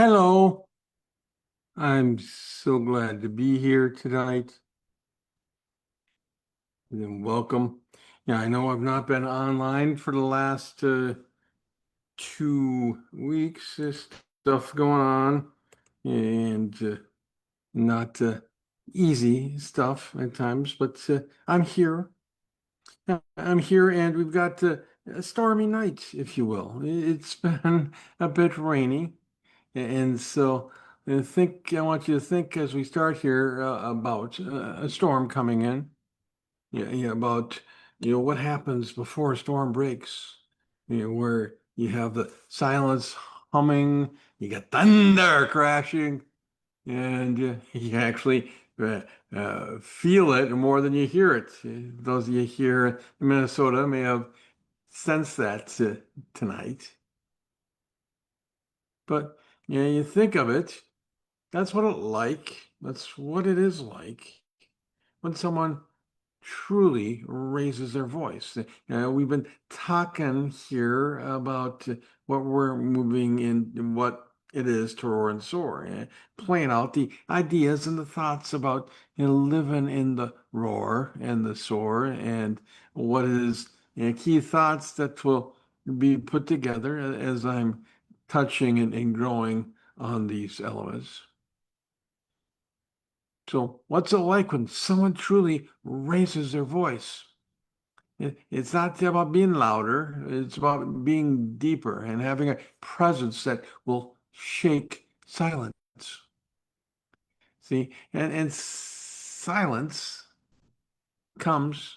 Hello, I'm so glad to be here tonight and welcome. Yeah, I know I've not been online for the last 2 weeks. There's stuff going on and not easy stuff at times, but I'm here. I'm here, and we've got a stormy night, if you will. It's been a bit rainy. And so I want you to think as we start here about a storm coming in. Yeah, yeah, about what happens before a storm breaks. Where you have the silence humming, you get thunder crashing, and you actually feel it more than you hear it. Those of you here in Minnesota may have sensed that tonight. But you think of it. That's what that's what it is like when someone truly raises their voice. We've been talking here about what we're moving in, what it is to roar and soar, playing out the ideas and the thoughts about living in the roar and the soar, and what is key thoughts that will be put together as I'm touching and growing on these elements. So, what's it like when someone truly raises their voice? It's not about being louder, it's about being deeper and having a presence that will shake silence. See, and silence comes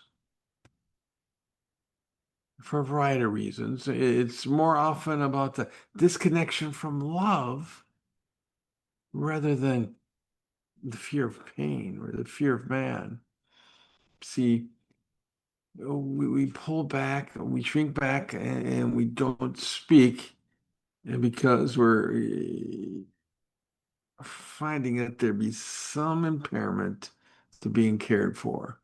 for a variety of reasons. It's more often about the disconnection from love rather than the fear of pain or the fear of man. See, we pull back, we shrink back, and we don't speak because we're finding that there be some impairment to being cared for.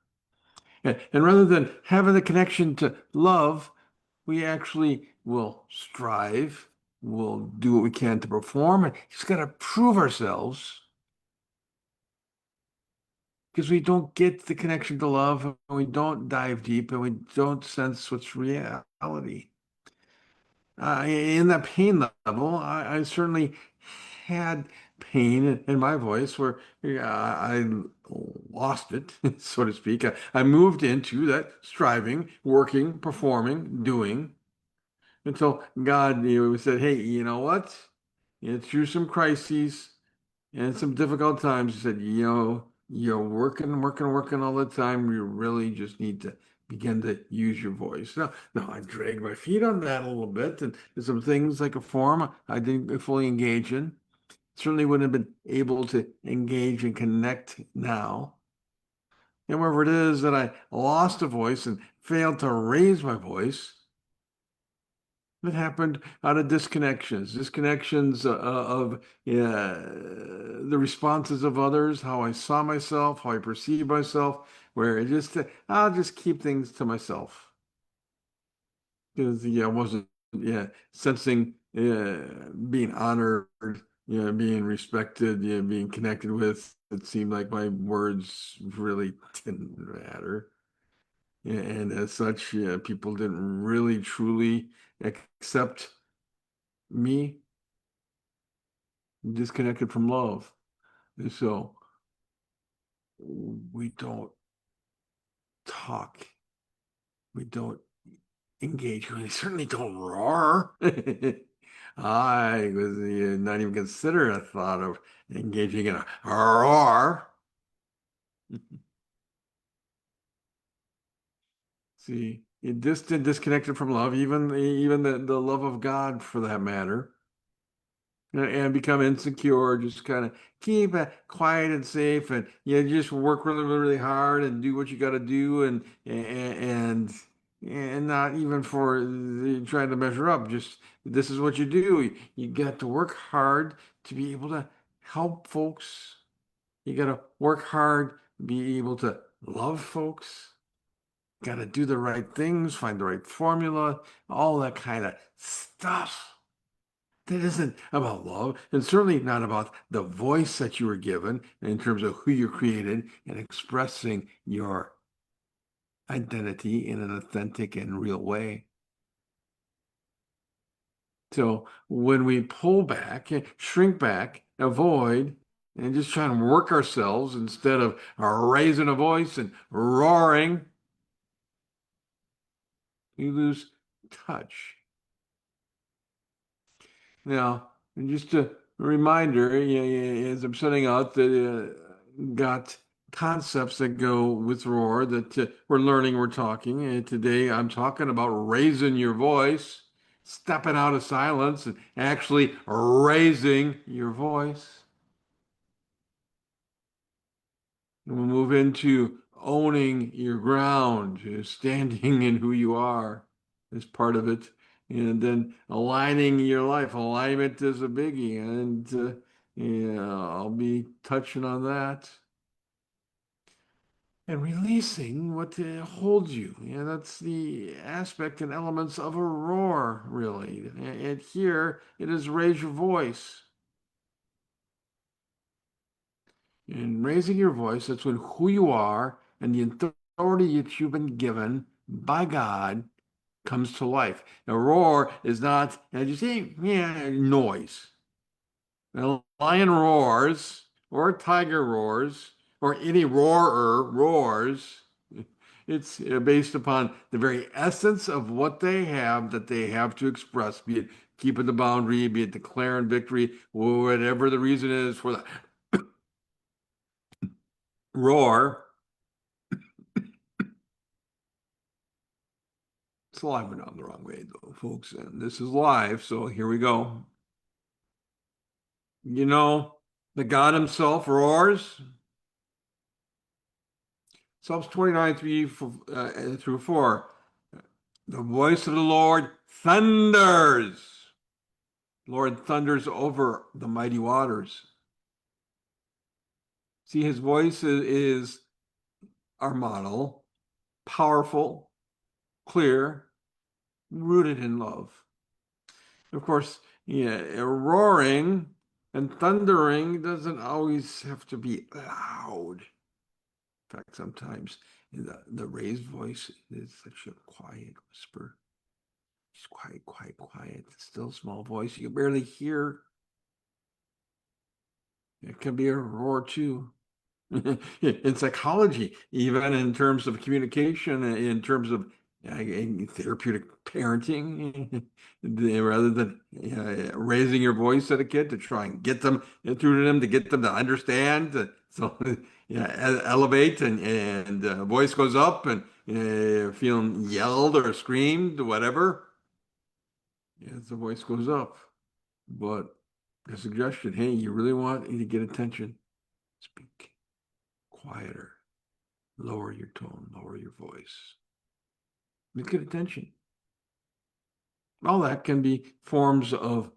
And rather than having the connection to love, we actually will strive, we'll do what we can to perform, and just got to prove ourselves because we don't get the connection to love, and we don't dive deep, and we don't sense what's reality. In that pain level, I certainly had pain in my voice where I lost it, so to speak. I moved into that striving, working, performing, doing until God, said, "Hey, you know what? Through some crises and some difficult times," he said, you're working, working, working all the time. You really just need to begin to use your voice. Now I dragged my feet on that a little bit, and there's some things like a forum I didn't fully engage in. Certainly wouldn't have been able to engage and connect now. And wherever it is that I lost a voice and failed to raise my voice, it happened out of disconnections of the responses of others, how I saw myself, how I perceived myself, where I'll just keep things to myself because I wasn't sensing being honored, being respected, being connected with. It seemed like my words really didn't matter. And as such, people didn't really truly accept me, disconnected from love. And so we don't talk, we don't engage, we certainly don't roar. I was not even consider a thought of engaging in a roar. See, distant, disconnected from love, even the love of God for that matter. And become insecure, just kind of keep it quiet and safe, and just work really, really, really hard and do what you got to do, and not even for trying to measure up. Just this is what you do. You got to work hard to be able to help folks. You got to work hard, be able to love folks. Got to do the right things, find the right formula, all that kind of stuff that isn't about love, and certainly not about the voice that you were given in terms of who you created and expressing your identity in an authentic and real way. So when we pull back, shrink back, avoid, and just try and work ourselves instead of raising a voice and roaring, we lose touch. Now, and just a reminder, as I'm setting out, that got concepts that go with roar that we're learning, we're talking. And today I'm talking about raising your voice, stepping out of silence, and actually raising your voice. And we'll move into owning your ground, standing in who you are as part of it, and then aligning your life. Alignment is a biggie, and yeah, I'll be touching on that. And releasing what holds you. Yeah, that's the aspect and elements of a roar, really. And here it is raise your voice. In raising your voice, that's when who you are and the authority that you've been given by God comes to life. A roar is not, you see, yeah, noise. A lion roars, or a tiger roars, or any roarer roars. It's based upon the very essence of what they have that they have to express, be it keeping the boundary, be it declaring victory, whatever the reason is for the roar. So I went on the wrong way though, folks, and this is live, so here we go. You know, the God himself roars. Psalms 29, 3 through 4. The voice of the Lord thunders. Lord thunders over the mighty waters. See, his voice is our model, powerful, clear, rooted in love. Of course, yeah, roaring and thundering doesn't always have to be loud. In fact, sometimes the raised voice is such a quiet whisper. It's quiet, quiet, quiet. Still small voice. You can barely hear. It can be a roar too. In psychology, even in terms of communication, in terms of therapeutic parenting, rather than raising your voice at a kid to try and get them through to them to get them to understand. So, yeah, elevate and voice goes up and feeling yelled or screamed, whatever. As the voice goes up, but the suggestion, hey, you really want me to get attention? Speak quieter. Lower your tone, lower your voice. Let's get attention. All that can be forms of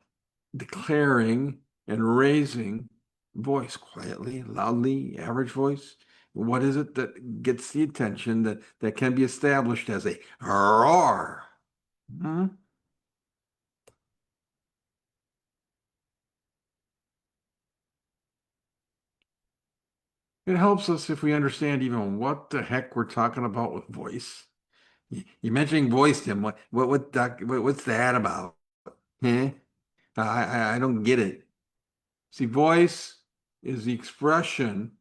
declaring and raising voice quietly, loudly, average voice. What is it that gets the attention that can be established as a roar? Hmm? It helps us if we understand even what the heck we're talking about with voice. You mentioning voice, Tim. What's that about? Huh? I don't get it. See, voice is the expression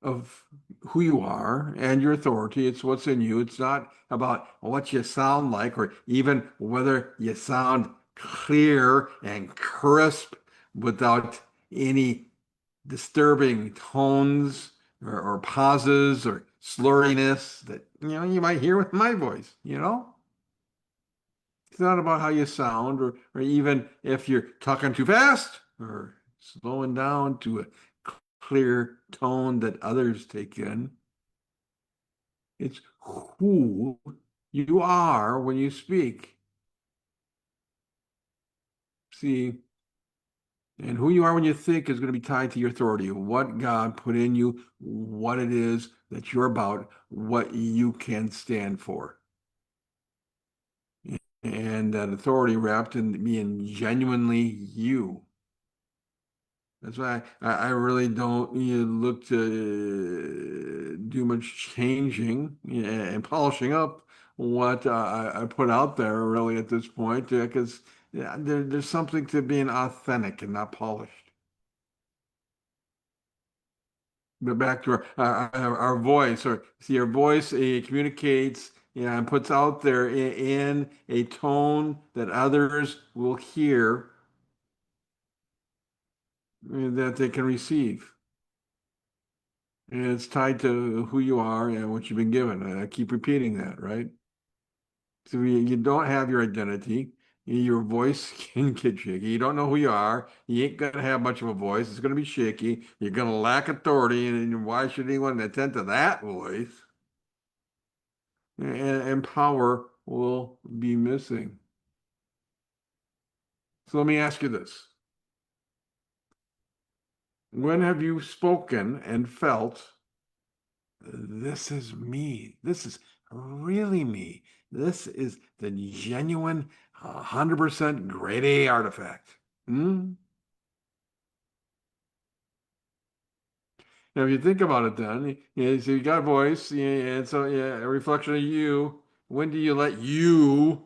of who you are and your authority. It's what's in you. It's not about what you sound like or even whether you sound clear and crisp without any disturbing tones or pauses or slurriness that you might hear with my voice, It's not about how you sound or even if you're talking too fast or slowing down to a clear tone that others take in. It's who you are when you speak. See, and who you are when you think is going to be tied to your authority, what God put in you, what it is that you're about, what you can stand for. and that authority wrapped in being genuinely you. That's why I really don't look to do much changing and polishing up what I put out there really at this point because there's something to being authentic and not polished. But back to our voice, or see, our voice communicates, and puts out there in a tone that others will hear, that they can receive. And it's tied to who you are and what you've been given. I keep repeating that, right? So you don't have your identity. Your voice can get shaky. You don't know who you are. You ain't gonna have much of a voice. It's gonna be shaky. You're gonna lack authority, and why should anyone attend to that voice? And power will be missing. So let me ask you this. When have you spoken and felt, this is me? This is really me. This is the genuine 100% grade A artifact. Hmm? Now, if you think about it, then, so you got a voice, and so yeah, a reflection of you. When do you let you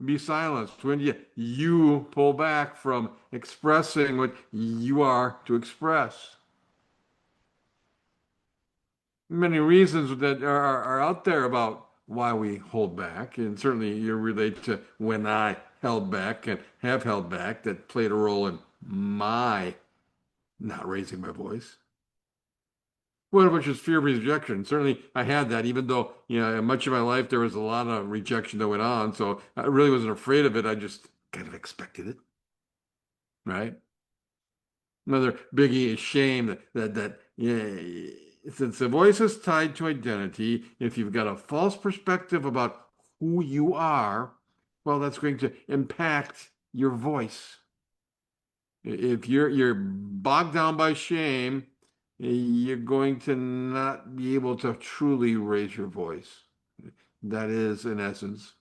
be silenced? When do you pull back from expressing what you are to express? Many reasons that are out there about why we hold back, and certainly you relate to when I held back and have held back that played a role in my not raising my voice. One of which is fear of rejection. Certainly, I had that, even though, much of my life there was a lot of rejection that went on. So I really wasn't afraid of it. I just kind of expected it, right? Another biggie is shame that yeah, since the voice is tied to identity, if you've got a false perspective about who you are, well, that's going to impact your voice. If you're bogged down by shame, you're going to not be able to truly raise your voice. That is, in essence.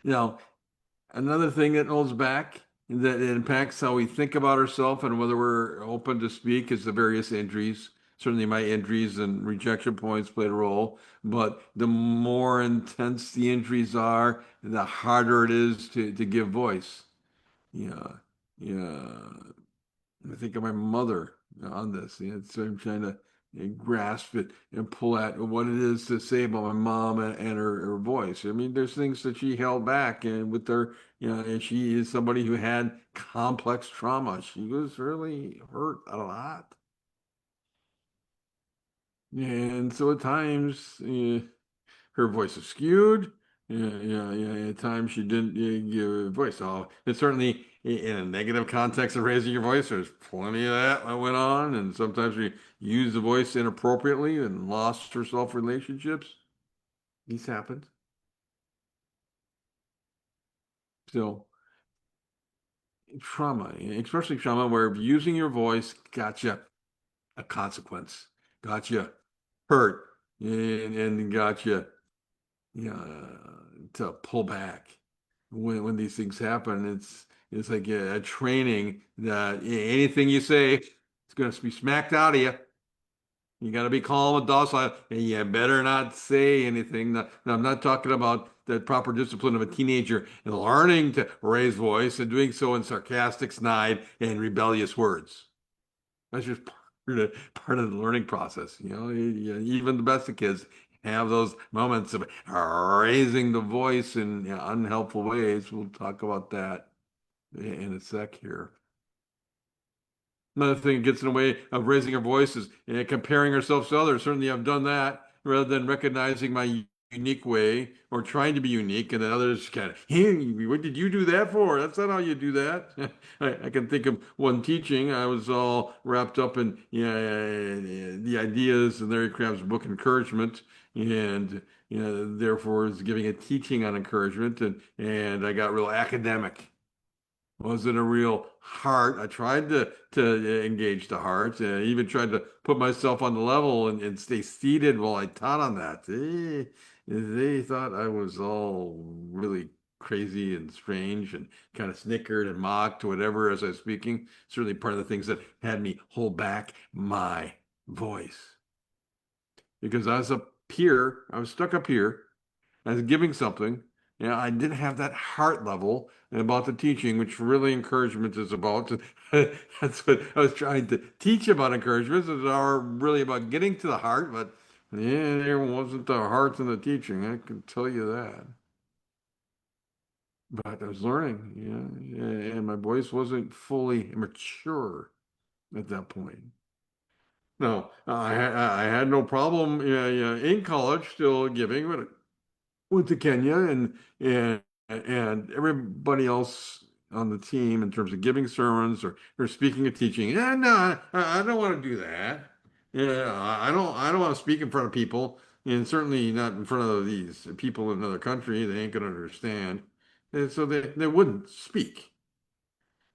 Now, another thing that holds back, that impacts how we think about ourselves and whether we're open to speak, is the various injuries. Certainly, my injuries and rejection points played a role, but the more intense the injuries are, the harder it is to give voice. Yeah, yeah. I think of my mother on this. So I'm trying to grasp it and pull at what it is to say about my mom and her voice. I mean, there's things that she held back, and with her, and she is somebody who had complex trauma. She was really hurt a lot. And so at times, her voice is skewed. Yeah, yeah, yeah. At times she didn't give a voice. So it's certainly in a negative context of raising your voice. There's plenty of that went on, and sometimes we use the voice inappropriately and lost herself relationships. These happened. So trauma, especially trauma, where using your voice got you a consequence, got you hurt, and got you, to pull back. When these things happen, it's like a training that anything you say, it's going to be smacked out of you. You got to be calm and docile, and you better not say anything. Now, I'm not talking about the proper discipline of a teenager and learning to raise voice and doing so in sarcastic, snide, and rebellious words. That's just part of the learning process. Even the best of kids have those moments of raising the voice in unhelpful ways. We'll talk about that in a sec here. Another thing that gets in the way of raising our voice is comparing ourselves to others. Certainly, I've done that rather than recognizing my unique way or trying to be unique, and then others kind of, hey, what did you do that for? That's not how you do that. I can think of one teaching. I was all wrapped up in the ideas in Larry Crabb's book, Encouragement, and therefore was giving a teaching on encouragement, and I got real academic. Wasn't a real heart. I tried to engage the heart. Even tried to put myself on the level and stay seated while I taught on that. they thought I was all really crazy and strange and kind of snickered and mocked whatever as I was speaking. Certainly part of the things that had me hold back my voice because I was up here, I was stuck up here. I was giving something. I didn't have that heart level about the teaching, which really encouragement is about. That's what I was trying to teach about encouragement. It's are really about getting to the heart, but yeah, there wasn't the heart in the teaching. I can tell you that. But I was learning, and my voice wasn't fully mature at that point. No, I had no problem, in college still giving, but went to Kenya and everybody else on the team in terms of giving sermons or speaking or teaching. Yeah, no, I don't want to do that. Yeah, I don't want to speak in front of people, and certainly not in front of these people in another country. They ain't gonna understand. And so they wouldn't speak.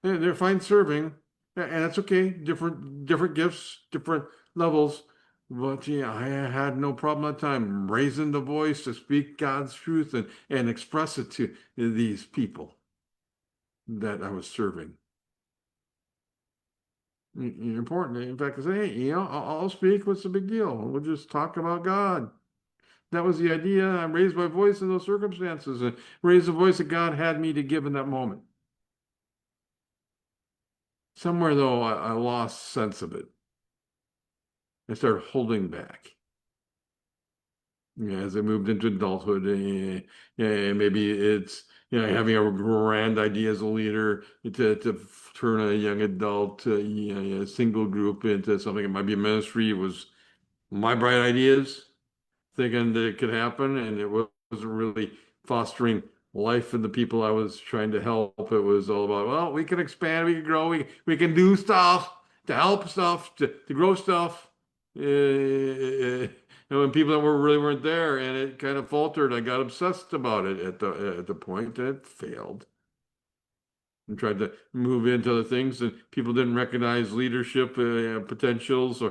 They're fine serving, and that's okay. Different gifts, different levels. But yeah, I had no problem at the time raising the voice to speak God's truth and express it to these people that I was serving. Important. In fact, I say, hey, I'll speak. What's the big deal? We'll just talk about God. That was the idea. I raised my voice in those circumstances and raised the voice that God had me to give in that moment. Somewhere, though, I lost sense of it. I started holding back. Yeah, as I moved into adulthood, maybe it's having a grand idea as a leader to turn a young adult a single group into something that might be a ministry. It was my bright ideas, thinking that it could happen, and it wasn't really fostering life in the people I was trying to help. It was all about, well, we can expand, we can grow, we can do stuff to help stuff, to grow stuff. And when people that were really weren't there, and it kind of faltered, I got obsessed about it at the point, and it failed. And tried to move into other things, and people didn't recognize leadership potentials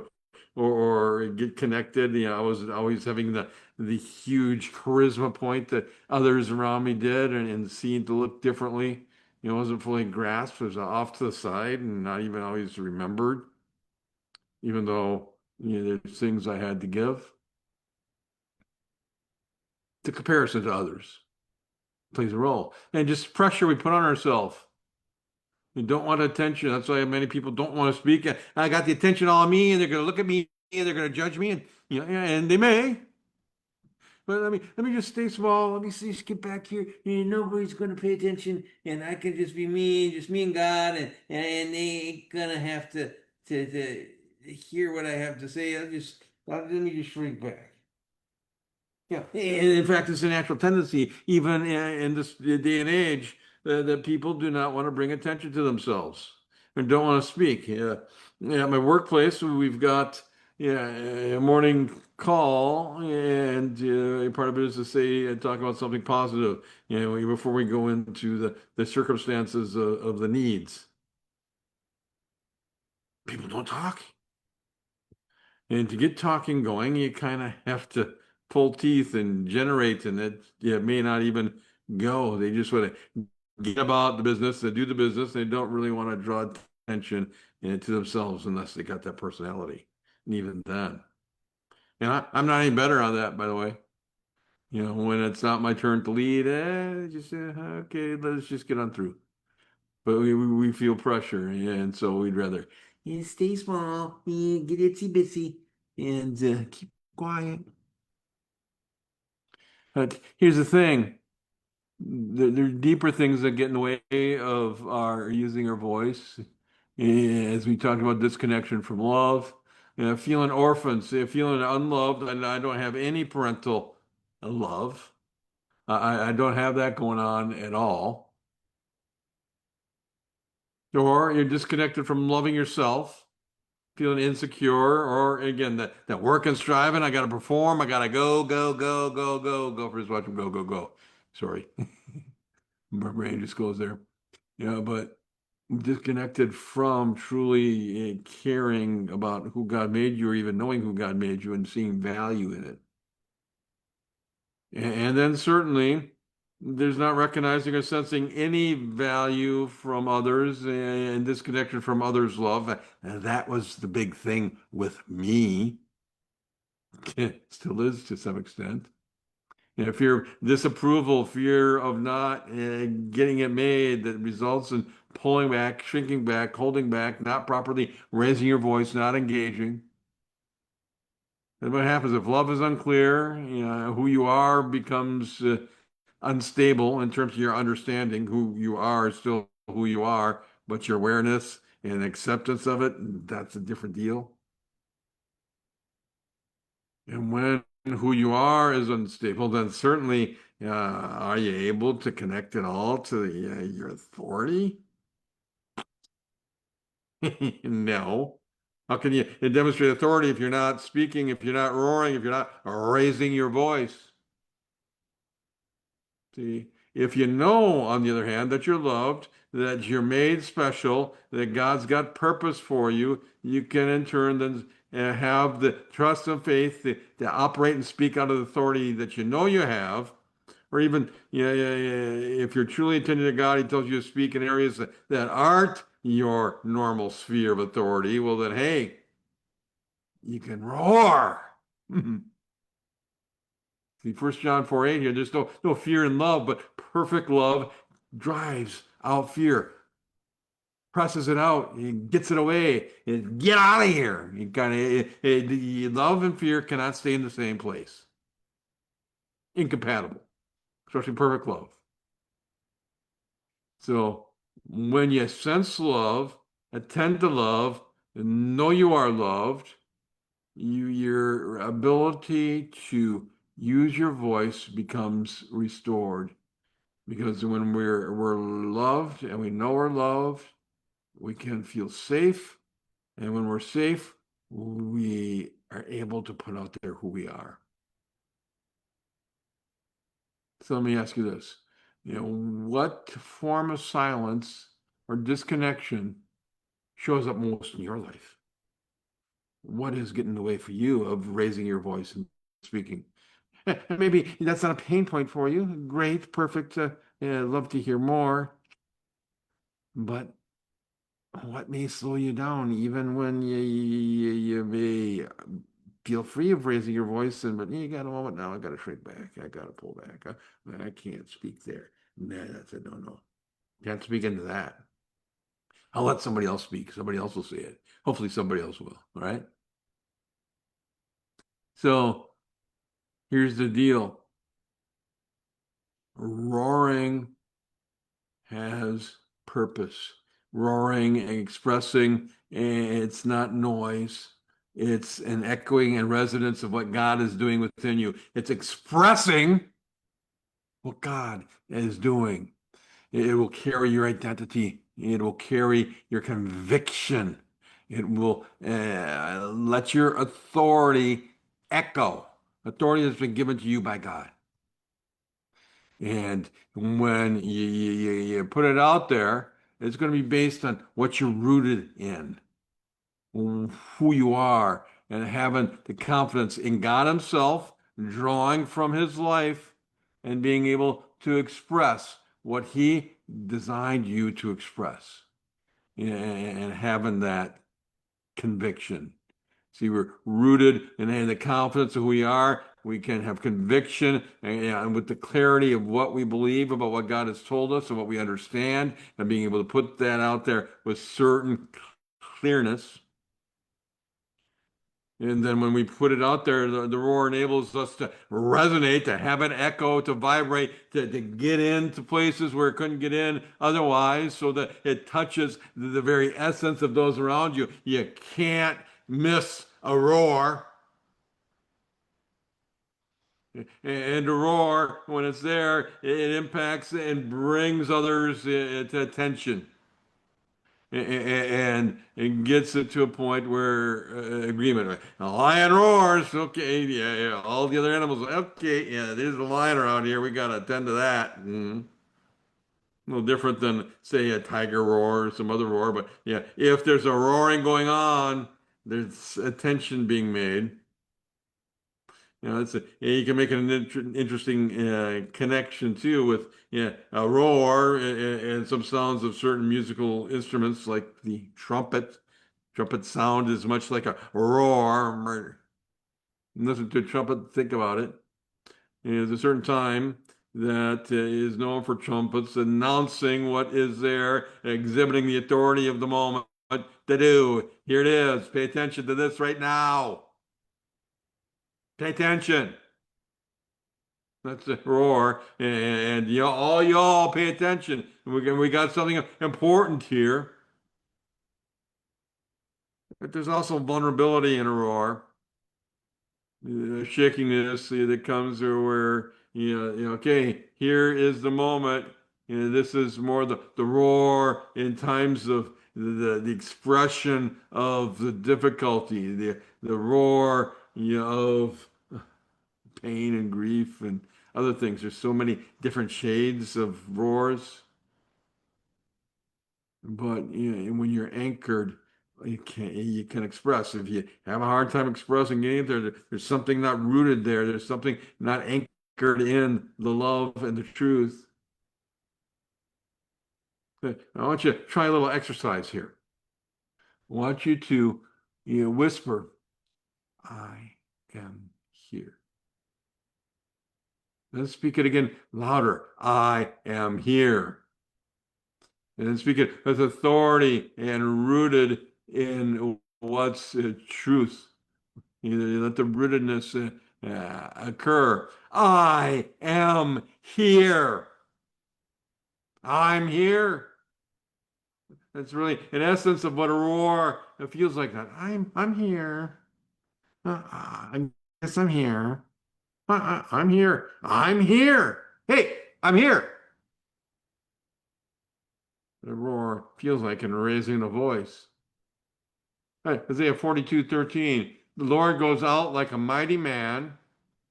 or get connected. I was always having the huge charisma point that others around me did, and seemed to look differently. Wasn't fully grasped. It was off to the side and not even always remembered, even though there's things I had to give. The comparison to others plays a role, and just pressure we put on ourselves. We don't want attention. That's why many people don't want to speak. I got the attention all on me, and they're going to look at me, and they're going to judge me, and yeah, and they may. But let me just stay small. Let me just get back here, and nobody's going to pay attention, and I can just be me, just me and God, and they ain't gonna have to hear what I have to say. Let me just shrink back. Yeah, and in fact, it's a natural tendency, even in this day and age, that people do not want to bring attention to themselves and don't want to speak. Yeah, at my workplace, we've got a morning call, and part of it is to say talk about something positive. Before we go into the circumstances of the needs. People don't talk. And to get talking going, you kind of have to pull teeth and generate, and it may not even go. They just want to get about the business, they do the business, they don't really want to draw attention to themselves unless they got that personality. And even then. And I'm not any better on that, by the way. When it's not my turn to lead, just okay, let's just get on through. But we feel pressure, and so we'd rather stay small, get itsy bitsy, and keep quiet. But here's the thing: there are deeper things that get in the way of our using our voice. As we talked about disconnection from love, feeling orphans, feeling unloved, and I don't have any parental love. I don't have that going on at all. Or you're disconnected from loving yourself, feeling insecure, or again that work and striving. I got to perform. I got to go, go, go, go, go, go for his watch. Go, go, go. Sorry, my brain just goes there. But disconnected from truly caring about who God made you, or even knowing who God made you and seeing value in it. And then certainly there's not recognizing or sensing any value from others and disconnection from others' love. And that was the big thing with me. Still is to some extent. You know, fear of disapproval, fear of not getting it made that results in pulling back, shrinking back, holding back, not properly raising your voice, not engaging. And what happens if love is unclear, you know, who you are becomes unstable in terms of your understanding. Who you are is still who you are, but your awareness and acceptance of it, that's a different deal. And when who you are is unstable, then certainly are you able to connect it all to your authority? No. How can you demonstrate authority if you're not speaking, if you're not roaring, if you're not raising your voice? See, if you know, on the other hand, that you're loved, that you're made special, that God's got purpose for you, you can in turn then have the trust and faith to operate and speak out of the authority that you know you have. Or even, if you're truly attending to God, He tells you to speak in areas that aren't your normal sphere of authority. Well, then, hey, you can roar. See, 1 John 4:8 here, there's no fear in love, but perfect love drives out fear, presses it out, it gets it away, get out of here. You kind of love and fear cannot stay in the same place. Incompatible, especially perfect love. So when you sense love, attend to love, and know you are loved, your ability to use your voice becomes restored. Because when we're loved and we know we're loved, we can feel safe. And when we're safe, we are able to put out there who we are. So let me ask you this. What form of silence or disconnection shows up most in your life? What is getting in the way for you of raising your voice and speaking? Maybe that's not a pain point for you. Great, perfect. Love to hear more. But what may slow you down, even when you may feel free of raising your voice, and but you got a moment now, I got to shrink back, I got to pull back, I can't speak there. Nah, that's a no. Can't speak into that. I'll let somebody else speak. Somebody else will say it. Hopefully, somebody else will. All right. So here's the deal: roaring has purpose. Roaring and expressing, it's not noise. It's an echoing and resonance of what God is doing within you. It's expressing what God is doing. It will carry your identity. It will carry your conviction. It will let your authority echo. Authority has been given to you by God. And when you put it out there, it's going to be based on what you're rooted in, who you are, and having the confidence in God Himself, drawing from His life, and being able to express what He designed you to express, and having that conviction. See, we're rooted in the confidence of who we are. We can have conviction and with the clarity of what we believe about what God has told us and what we understand, and being able to put that out there with certain clearness. And then when we put it out there, the roar enables us to resonate, to have an echo, to vibrate, to get into places where it couldn't get in otherwise, so that it touches the very essence of those around you. You can't miss a roar. And the roar, when it's there, it impacts and brings others to attention. And it gets it to a point where agreement. A lion roars. Okay, yeah. All the other animals. Okay, yeah. There's a lion around here. We got to attend to that. A little different than say a tiger roar or some other roar. But yeah, if there's a roaring going on, there's attention being made. you can make an interesting connection too with a roar and some sounds of certain musical instruments like the trumpet. Trumpet sound is much like a roar. Listen to a trumpet, think about it. There's a certain time that is known for trumpets announcing what is there, exhibiting the authority of the moment to do. Here it is. Pay attention to this right now. Pay attention. That's the roar. And y'all pay attention. We got something important here. But there's also vulnerability in a roar. Shakiness that comes where okay, here is the moment. This is more the roar in times of the expression of the difficulty, the roar of pain and grief and other things. There's so many different shades of roars. But when you're anchored, you can express. If you have a hard time expressing anything, there's something not rooted there. There's something not anchored in the love and the truth. I want you to try a little exercise here. I want you to whisper, "I am here." Then speak it again louder. "I am here." And then speak it with authority and rooted in what's truth. Let the rootedness occur. I am here. I'm here. That's really an essence of what a roar it feels like. That I'm here. I guess I'm here. I'm here. I'm here. Hey, I'm here. The roar feels like in raising a voice. Right, Isaiah 42:13. The Lord goes out like a mighty man.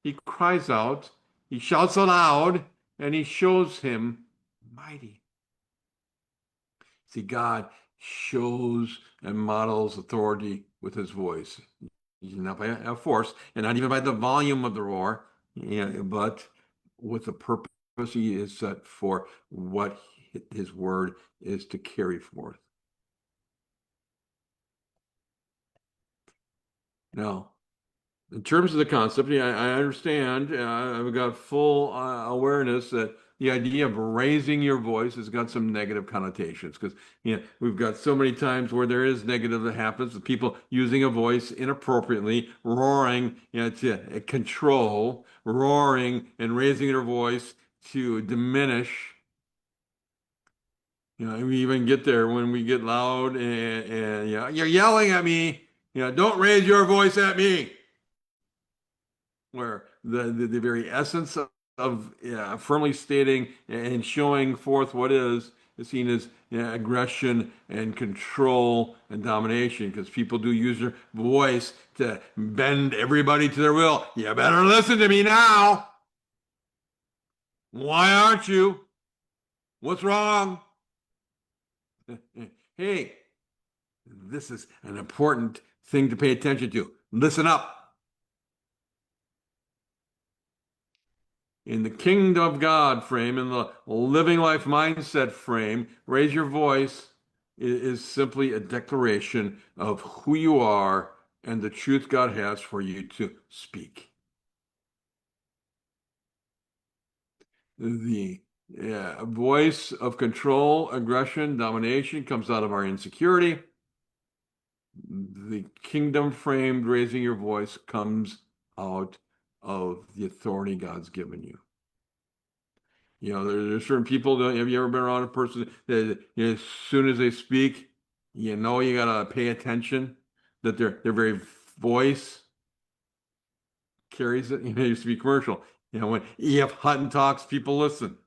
He cries out. He shouts aloud, and he shows him mighty. See, God shows and models authority with his voice. Not by a force, and not even by the volume of the roar, but with the purpose he is set for what his word is to carry forth. Now, in terms of the concept, yeah, I understand. I've got full awareness that the idea of raising your voice has got some negative connotations because we've got so many times where there is negative that happens with people using a voice inappropriately, roaring, to control, roaring and raising their voice to diminish. We even get there when we get loud and you're yelling at me. Don't raise your voice at me. Where the very essence of firmly stating and showing forth what is seen as aggression and control and domination because people do use their voice to bend everybody to their will. You better listen to me now. Why aren't you? What's wrong? Hey, this is an important thing to pay attention to. Listen up. In the kingdom of God frame, in the living life mindset frame, raise your voice is simply a declaration of who you are and the truth God has for you to speak. The voice of control, aggression, domination comes out of our insecurity. The kingdom framed raising your voice comes out of the authority God's given you. There's certain people that have you ever been around a person that as soon as they speak, you gotta pay attention that their very voice carries it. It used to be commercial. When E.F. Hutton talks, people listen.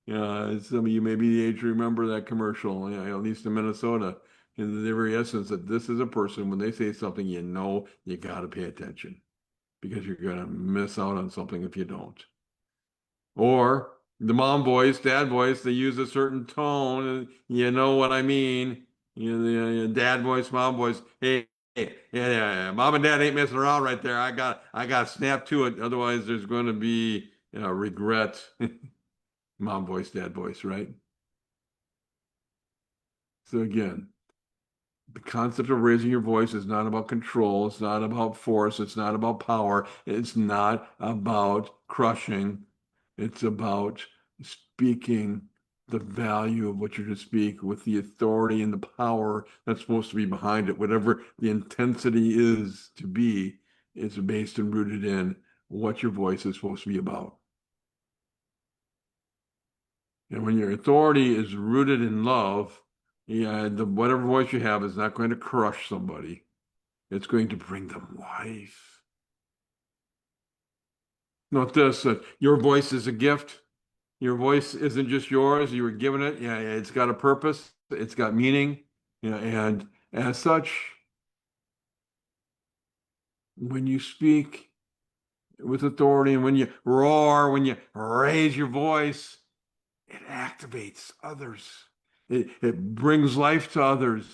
Some of you may be the age to remember that commercial, at least in Minnesota. In the very essence that this is a person, when they say something, you gotta pay attention because you're gonna miss out on something if you don't. Or the mom voice, dad voice, they use a certain tone. You know what I mean? The dad voice, mom voice. Hey, yeah, yeah, mom and dad ain't messing around right there. I got to snap to it. Otherwise, there's going to be, regret. Mom voice, dad voice, right? So again, the concept of raising your voice is not about control. It's not about force. It's not about power. It's not about crushing. It's about speaking the value of what you're to speak with the authority and the power that's supposed to be behind it. Whatever the intensity is to be, it's based and rooted in what your voice is supposed to be about. And when your authority is rooted in love, yeah, whatever voice you have is not going to crush somebody. It's going to bring them life. Note this, your voice is a gift. Your voice isn't just yours. You were given it. Yeah, yeah, it's got a purpose. It's got meaning. Yeah, and as such, when you speak with authority and when you roar, when you raise your voice, it activates others. It brings life to others.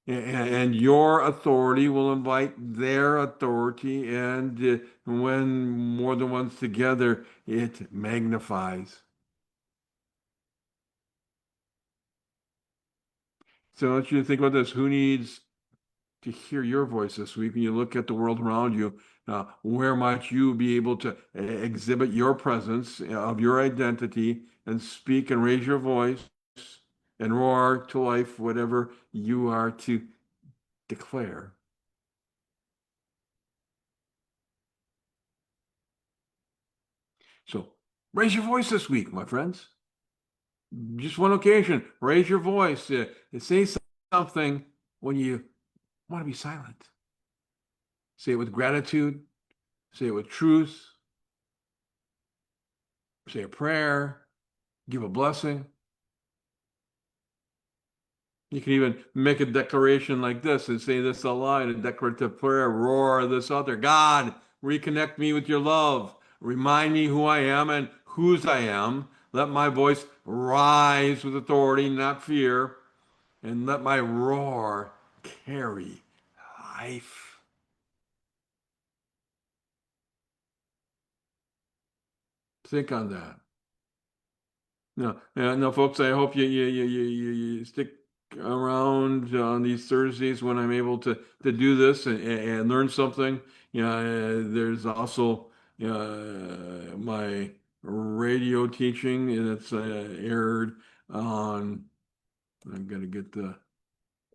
And your authority will invite their authority, and when more than one's together, it magnifies. So I want you to think about this. Who needs to hear your voice this week? When you look at the world around you, where might you be able to exhibit your presence of your identity and speak and raise your voice and roar to life whatever you are to declare? So raise your voice this week, my friends. Just one occasion, raise your voice. Say something when you want to be silent. Say it with gratitude. Say it with truth. Say a prayer. Give a blessing. You can even make a declaration like this and say this aloud, a declarative prayer. Roar this out there. God, reconnect me with your love. Remind me who I am and whose I am. Let my voice rise with authority, not fear. And let my roar carry life. Think on that. No, no, folks. I hope you stick around on these Thursdays when I'm able to do this and learn something. There's also my radio teaching that's aired on. I'm gonna get the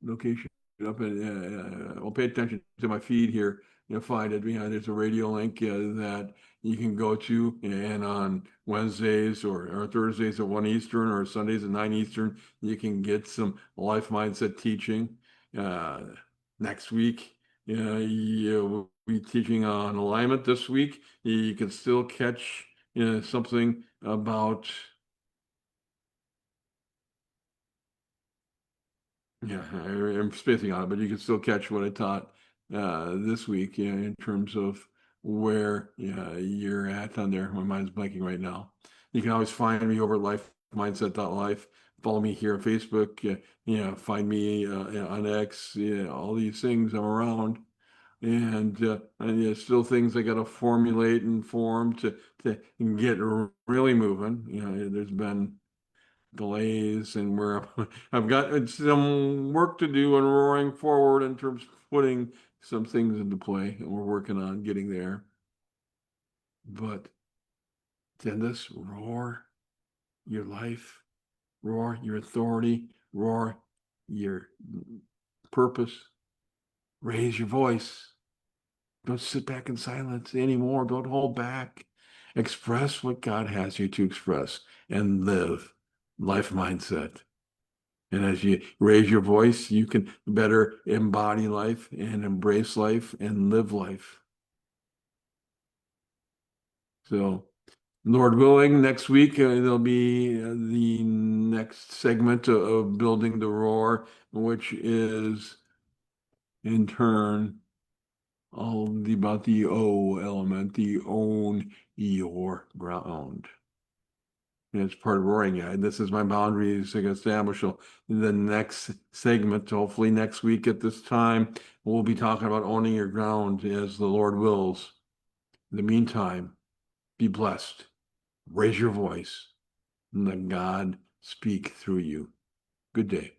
location up and I'll pay attention to my feed here. You'll find it. There's a radio link that you can go to, and on Wednesdays or Thursdays at 1 Eastern or Sundays at 9 Eastern, you can get some life mindset teaching. Uh, Next week, you'll be teaching on alignment this week. You can still catch something about. Yeah, I'm spacing on it, but you can still catch what I taught this week, in terms of where you're at on there. My mind's blanking right now. You can always find me over at lifemindset.life. Follow me here on Facebook. Find me on X. All these things. I'm around, and still things I got to formulate and form to get really moving. There's been delays and where I've got some work to do and roaring forward in terms of putting some things into play, and we're working on getting there. But then this roar your life, roar your authority, roar your purpose, raise your voice. Don't sit back in silence anymore. Don't hold back. Express what God has you to express and live life mindset. And as you raise your voice, you can better embody life and embrace life and live life. So, Lord willing, next week there'll be the next segment of Building the Roar, which is in turn about the O element, the own your ground. And it's part of roaring. This is my boundaries established. So the next segment, hopefully next week at this time, we'll be talking about owning your ground as the Lord wills. In the meantime, be blessed. Raise your voice and let God speak through you. Good day.